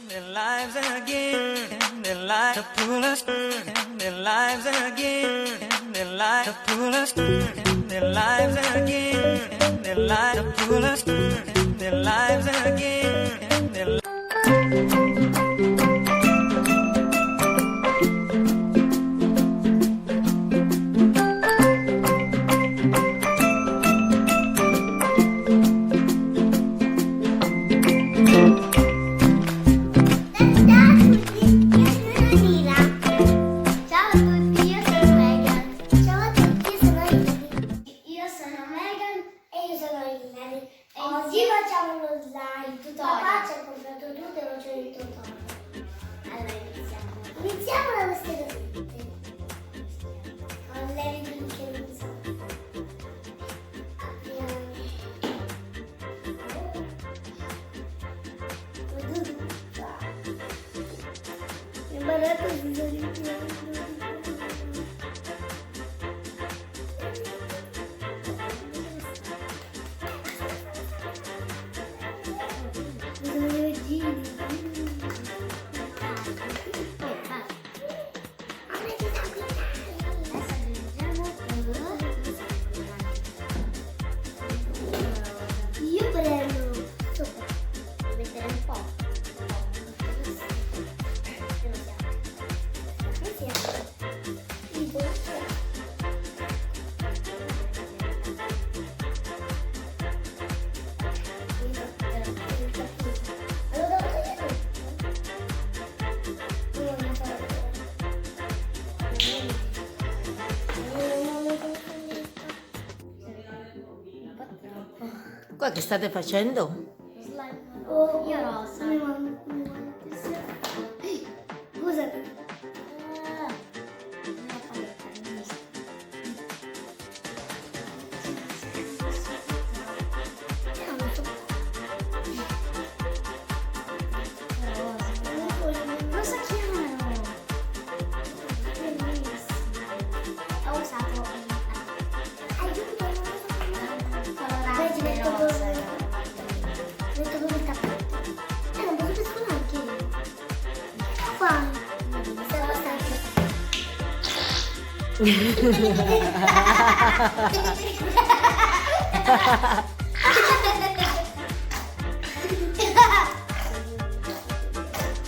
their lives again, their lives to pull us, their lives again, their lives to pull us, their lives again, their lives to pull us, their lives again, their Oggi facciamo lo slime tutorial. Papà ci ha comprato tutto e lo c'è il tutorial. Allora iniziamo. Iniziamo da queste cosette. Con le che non so. Apriamo. Il baratto si sta ripiando. Io prendo sopra, mettere un po'. Qua che state facendo? Io rosa. Scusa. Rosa chiaro. Ho usato aiuto. Vedi, metto come il tappeto. Non posso pescare anche io. Qua. Stavo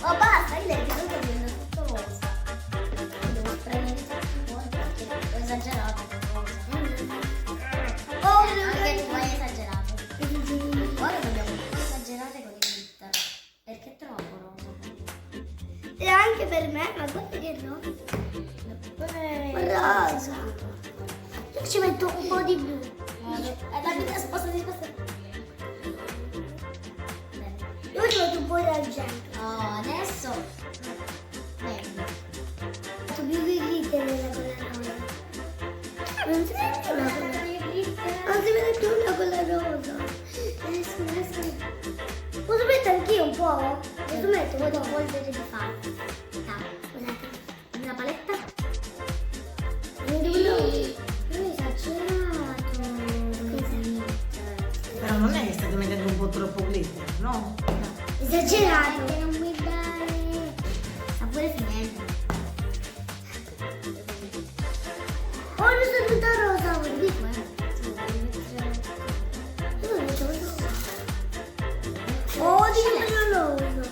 oh basta, io le vedo che tutto rosa. Devo prendere tutto perché ho esagerato. Anche tu hai esagerato. Ora dobbiamo esagerare con il glitter. Perché è troppo rosa. E anche per me, ma guarda che rosa. Rosa. Io ci metto un po' di blu. La vita sposta di sposta. Io ci metto un po' di argento. Oh, adesso. Meglio. Metto più di glitter nella colla rosa. Non si vede più la colla. Non si vede più la colla rosa. Adesso. Posso mettere anch'io un po'? Posso mettere? Poi dopo polvere di fare. Guardate. Una paletta. Non esagerato. Però non è che state mettendo un po' troppo glitter, no? Esagerato. Non mi dare. Sta pure finendo. Oh, non sono tutta rosa. Oh, di rosa.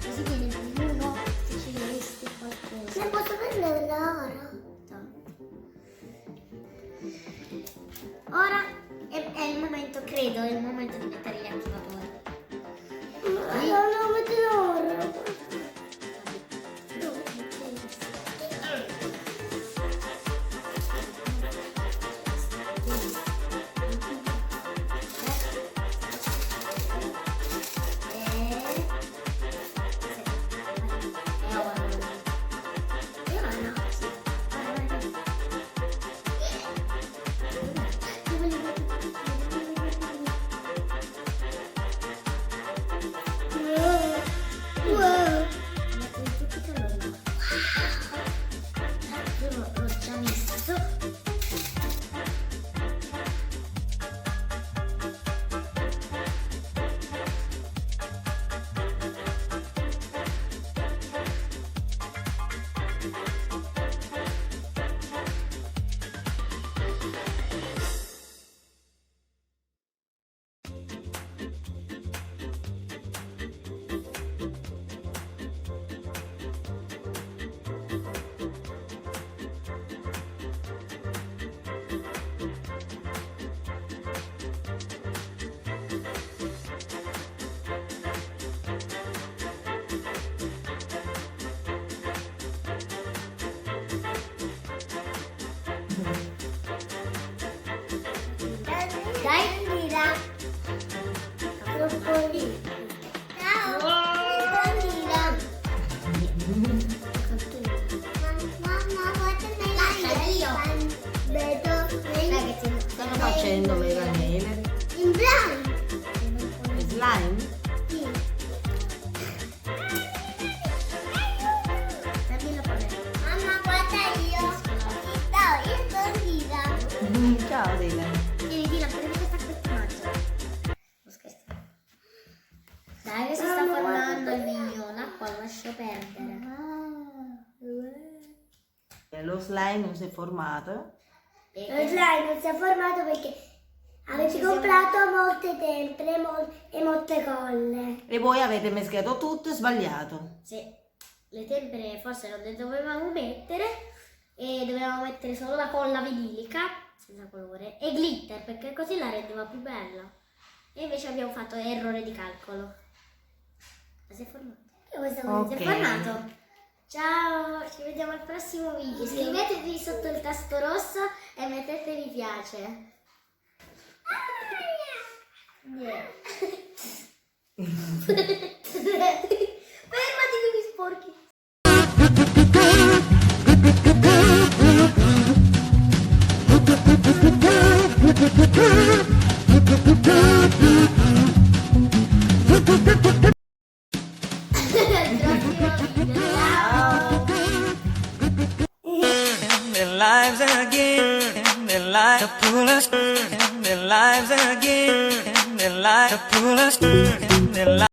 Così viene più uno se ci resti qualcosa. Ne posso prendere l'oro? Ora è il momento, credo, è il momento di mettere gli attivatori. No, metti l'oro. Ciao. Bambina. Mamma, guarda io. Vedo. Stanno facendo le ragnele. In blind. Slime? Sì. Mamma, guarda io. Ciao, io sono Lisa. Ciao Dylan. Vieni, Dila, prendi questa personaggio. Non scherzare. Dai, che si sta formando il mio. L'acqua lo lascio perdere. Lo slime non si è formato. Lo slime non si è formato perché avete comprato molte tempere e molte colle. E voi avete meschiato tutto e sbagliato. Sì, le tempere forse non le dovevamo mettere e dovevamo mettere solo la colla vinilica, senza colore, e glitter perché così la rendeva più bella. E invece abbiamo fatto errore di calcolo. Ma si è formato. Io questa cosa si è formato. Ciao, ci vediamo al prossimo video. Iscrivetevi sotto il tasto rosso e mettete mi piace. Fermati che mi sporchi. Their lives again, their lives to pull us, their lives again, their lives to pull us, their lives.